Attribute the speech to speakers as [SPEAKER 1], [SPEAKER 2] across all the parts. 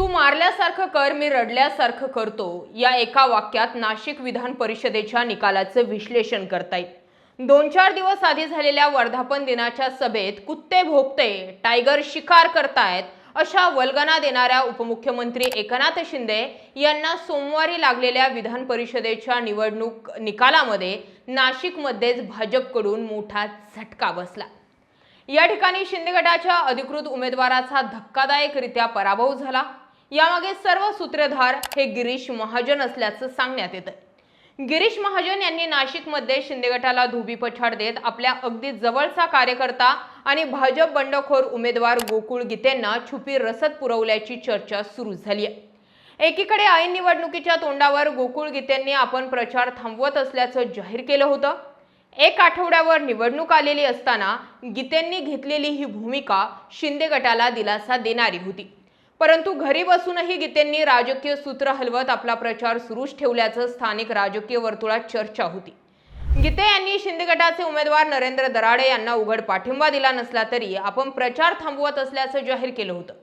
[SPEAKER 1] तू मारल्यासारखं कर, मी रडल्यासारखं करतो, या एका वाक्यात नाशिक विधान परिषदेच्या निकालाचं विश्लेषण करता येईल। 2-4 दिवस आधी झालेल्या वर्धापन दिनाच्या सभेत कुत्ते भोगते, टायगर शिकार करतायत अशा वल्गना देणाऱ्या उपमुख्यमंत्री एकनाथ शिंदे यांना सोमवारी लागलेल्या विधान परिषदेच्या निवडणूक निकालामध्ये नाशिकमध्येच भाजपकडून मोठा झटका बसला। या ठिकाणी शिंदे गटाच्या अधिकृत उमेदवाराचा धक्कादायकरित्या पराभव झाला। यामागे सर्व सूत्रधार हे गिरीश महाजन असल्याचं सांगण्यात येतं। गिरीश महाजन यांनी नाशिकमध्ये शिंदे गटाला धोबीपछाड देत आपल्या अगदी जवळचा कार्यकर्ता आणि भाजप बंडखोर उमेदवार गोकुळ गीतेंना छुपी रसद पुरवल्याची चर्चा सुरू झाली आहे। एकीकडे ऐन निवडणुकीच्या तोंडावर गोकुळ गीतेंनी आपण प्रचार थांबवत असल्याचं जाहीर केलं होतं। एक आठवड्यावर निवडणूक आलेली असताना गीतेंनी घेतलेली ही भूमिका शिंदे गटाला दिलासा देणारी होती। परंतु घरी बसूनही गीतेंनी राजकीय सूत्र हलवत आपला प्रचार सुरूच ठेवल्याचं स्थानिक राजकीय वर्तुळात चर्चा होती। गीते यांनी शिंदे गटाचे उमेदवार नरेंद्र दराडे यांना उघड पाठिंबा दिला नसला तरी आपण प्रचार थांबवत असल्याचं जाहीर केलं होतं।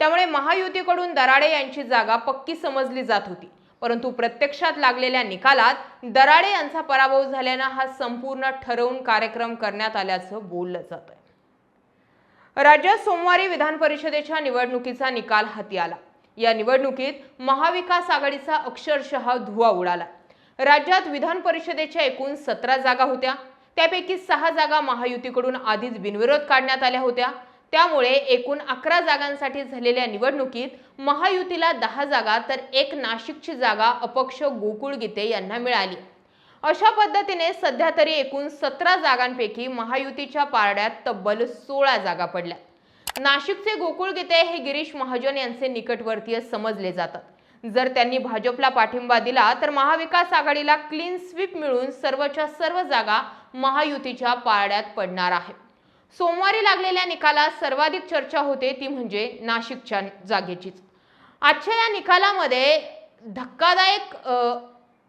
[SPEAKER 1] त्यामुळे महायुतीकडून दराडे यांची जागा पक्की समजली जात होती। परंतु प्रत्यक्षात लागलेल्या निकालात दराडे यांचा पराभव झाल्यानं हा संपूर्ण ठरवून कार्यक्रम करण्यात आल्याचं बोललं जातंय। राज्यात सोमवारी विधान परिषदेच्या निवडणुकीचा निकाल हाती आला। या निवडणुकीत महाविकास आघाडीचा अक्षरशः धुव्वा उडाला। राज्यात विधान परिषदेच्या एकूण 17 जागा होत्या, त्यापैकी 6 जागा महायुतीकडून आधीच बिनविरोध काढण्यात आल्या होत्या। त्यामुळे एकूण 11 जागांसाठी झालेल्या निवडणुकीत महायुतीला 10 जागा तर एक नाशिकची जागा अपक्ष गोकुळ गीते यांना मिळाली। अशा पद्धतीने सध्या तरी एकूण 17 जागांपैकी महायुतीच्या पारड्यात तब्बल 16 जागा पडल्या। नाशिकचे गोकुळ गीते हे गिरीश महाजन यांचे निकटवर्तीय समजले जातात। जर त्यांनी भाजपला पाठिंबा दिला तर महाविकास आघाडीला क्लीन स्वीप मिळून सर्वच्या सर्व जागा महायुतीच्या पारड्यात पडणार आहे। सोमवारी लागलेल्या निकालात सर्वाधिक चर्चा होते ती म्हणजे नाशिकच्या जागेचीच। आजच्या या निकालामध्ये धक्कादायक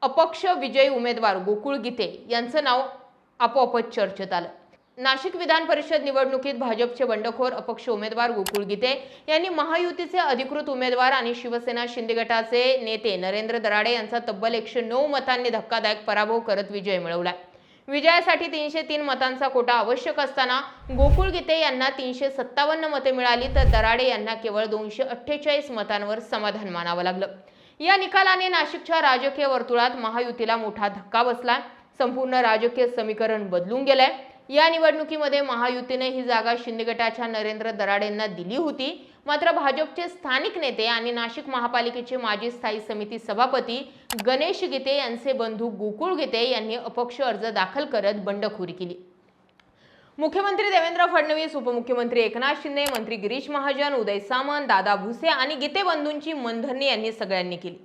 [SPEAKER 1] अपक्ष विजयी उमेदवार गोकुळ गीते यांचं नाव आपोआपच चर्चेत आलं। नाशिक विधान परिषद निवडणुकीत भाजपचे बंडखोर अपक्ष उमेदवार गोकुळ गीते यांनी महायुतीचे अधिकृत उमेदवार आणि शिवसेना शिंदे गटाचे नेते नरेंद्र दराडे यांचा तब्बल 109 मतांनी धक्कादायक पराभव करत विजय मिळवला। विजयासाठी 303 मतांचा कोटा आवश्यक असताना गोकुळ गीते यांना 357 मते मिळाली तर दराडे यांना केवळ 248 मतांवर समाधान मानावं लागलं। या निकालाने नाशिकच्या राजकीय वर्तुळात महायुतीला मोठा धक्का बसला। संपूर्ण राजकीय समीकरण बदलून गेलंय। या निवडणुकीमध्ये महायुतीने ही जागा शिंदे गटाच्या नरेंद्र दराडेंना दिली होती, मात्र भाजपचे स्थानिक नेते आणि नाशिक महापालिकेचे माजी स्थायी समिती सभापती गणेश गीते यांचे बंधू गोकुळ गीते यांनी अपक्ष अर्ज दाखल करत बंडखोरी केली। मुख्यमंत्री देवेंद्र फडणवीस, उपमुख्यमंत्री एकनाथ शिंदे, मंत्री गिरीश महाजन, उदय सामंत, दादा भुसे आणि गीते बंधूंची मनधरणी यांनी सगळ्यांनी केली।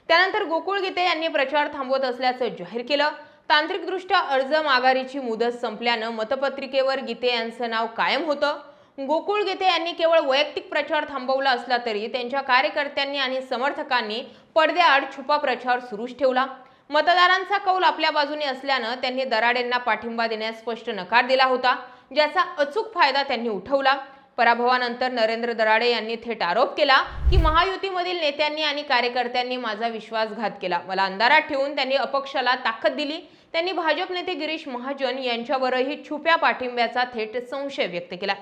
[SPEAKER 1] त्यानंतर गोकुळ गीते यांनी प्रचार थांबवत असल्याचं जाहीर केलं। तांत्रिकदृष्ट्या अर्ज माघारीची मुदत संपल्यानं मतपत्रिकेवर गीते यांचं नाव कायम होतं। गोकुळ गीते यांनी केवळ वैयक्तिक प्रचार थांबवला असला तरी त्यांच्या कार्यकर्त्यांनी आणि समर्थकांनी पडद्याआड छुपा प्रचार सुरूच ठेवला। मतदारांचा कौल आपल्या बाजूने असल्यानं त्यांनी दराडेंना पाठिंबा देण्यास स्पष्ट नकार दिला होता, ज्याचा अचूक फायदा त्यांनी उठवला। पराभवानंतर नरेंद्र दराडे यांनी थेट आरोप केला की महायुतीमधील नेत्यांनी आणि कार्यकर्त्यांनी माझा विश्वासघात केला, मला अंधारात ठेवून त्यांनी अपक्षाला ताकद दिली। त्यांनी भाजप नेते गिरीश महाजन यांच्यावरही छुप्या पाठिंब्याचा थेट संशय व्यक्त केला।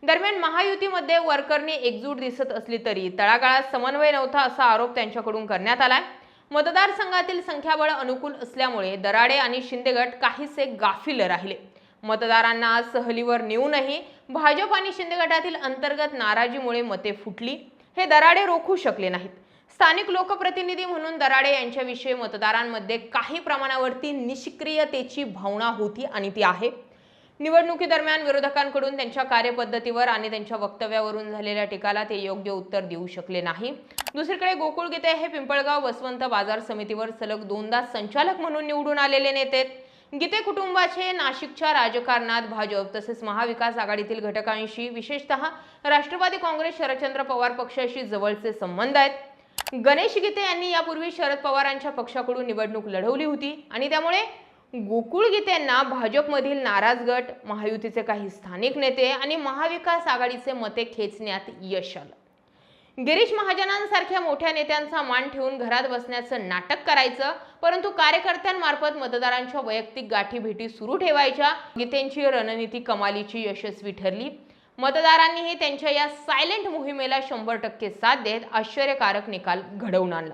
[SPEAKER 1] दरम्यान महायुतीमध्ये वरकरणी एकजूट दिसत असली तरी तळागाळात समन्वय नव्हता असा आरोप त्यांच्याकडून करण्यात आलाय। मतदारसंघातील संख्याबळ अनुकूल असल्यामुळे दराडे आणि शिंदे गट काहीसे गाफील राहिले। मतदारांना आज सहलीवर नेऊनही भाजप आणि शिंदे गटातील अंतर्गत नाराजीमुळे मते फुटली, हे दराडे रोखू शकले नाहीत। स्थानिक लोकप्रतिनिधी म्हणून दराडे यांच्याविषयी मतदारांमध्ये काही प्रमाणावरती निष्क्रियतेची भावना होती आणि ती आहे। निवडणुकीदरम्यान विरोधकांकडून त्यांच्या कार्यपद्धतीवर आणि त्यांच्या वक्तव्यावरून झालेल्या टीकाला ते योग्य उत्तर देऊ शकले नाही। दुसरीकडे गोकुळ गीते हे पिंपळगाव वसवंत बाजार समितीवर सलग 2दा संचालक म्हणून निवडून आलेले नेते। गीते कुटुंबाचे नाशिकच्या राजकारणात भाजप तसेच महाविकास आघाडीतील घटकांशी, विशेषतः राष्ट्रवादी काँग्रेस शरदचंद्र पवार पक्षाशी जवळचे संबंध आहेत। गणेश गीते यांनी यापूर्वी शरद पवारांच्या पक्षाकडून निवडणूक लढवली होती आणि त्यामुळे गोकुळ गीतेंना भाजपमधील नाराज गट, महायुतीचे काही स्थानिक नेते आणि महाविकास आघाडीचे मते खेचण्यात यश आलं। गिरीश महाजनांसारख्या मोठ्या नेत्यांचा मान ठेवून घरात बसण्याचं नाटक करायचं, परंतु कार्यकर्त्यांमार्फत मतदारांच्या वैयक्तिक गाठीभेटी सुरू ठेवायच्या. गीतेंची रणनीती कमालीची यशस्वी ठरली. मतदारांनीही त्यांच्या या सायलेंट मोहिमेला 100% साथ देत आश्चर्यकारक निकाल घडवून आणला.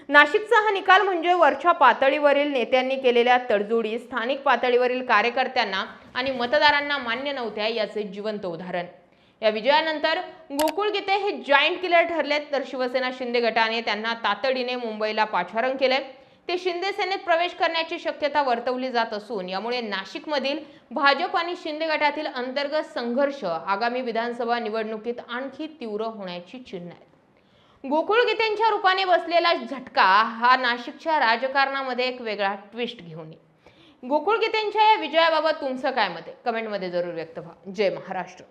[SPEAKER 1] नाशिकचा हा निकाल म्हणजे वरच्या पातळीवरील नेत्यांनी केलेल्या तडजोडी स्थानिक पातळीवरील कार्यकर्त्यांना आणि मतदारांना मान्य नव्हत्या याचे जिवंत उदाहरण. या विजयानंतर गोकुळ गीते हे जायंट किलर ठरलेत, तर शिवसेना शिंदे गटाने त्यांना तातडीने मुंबईला पाचारण केले. ते शिंदे सेनेत प्रवेश करण्याची शक्यता वर्तवली जात असून यामुळे नाशिकमधील भाजप आणि शिंदे गटातील अंतर्गत संघर्ष आगामी विधानसभा निवडणुकीत आणखी तीव्र होण्याची चिन्ह आहेत. गोकुळ गीतेंच्या रूपाने बसलेला झटका हा नाशिकच्या राजकारणामध्ये एक वेगळा ट्विस्ट घेऊन येईल. गोकुळ गीतेंच्या या विजयाबाबत तुमचं काय मत आहे? कमेंटमध्ये जरूर व्यक्त व्हा. जय महाराष्ट्र.